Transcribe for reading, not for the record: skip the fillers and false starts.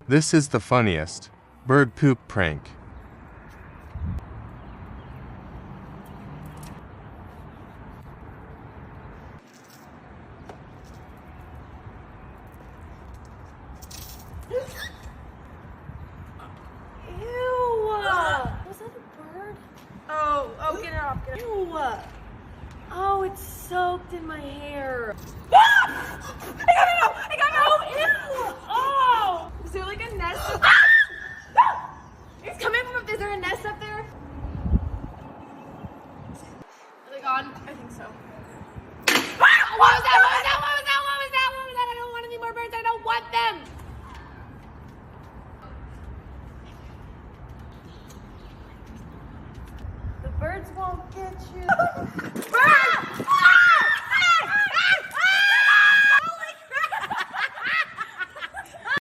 This is the funniest bird poop prank. Ew! Was that a bird? Oh, get it off, get it off. Ew! Oh, it's soaked in my hair. Ah! I got no! Ew! Oh! Is there like a nest? It's coming from up there. Is there a nest up there? Are they gone? I think so. Ah! What was that? What was that? What was that? What was that? What was that? I don't want any more birds. I don't want them. The birds won't get you. Ah!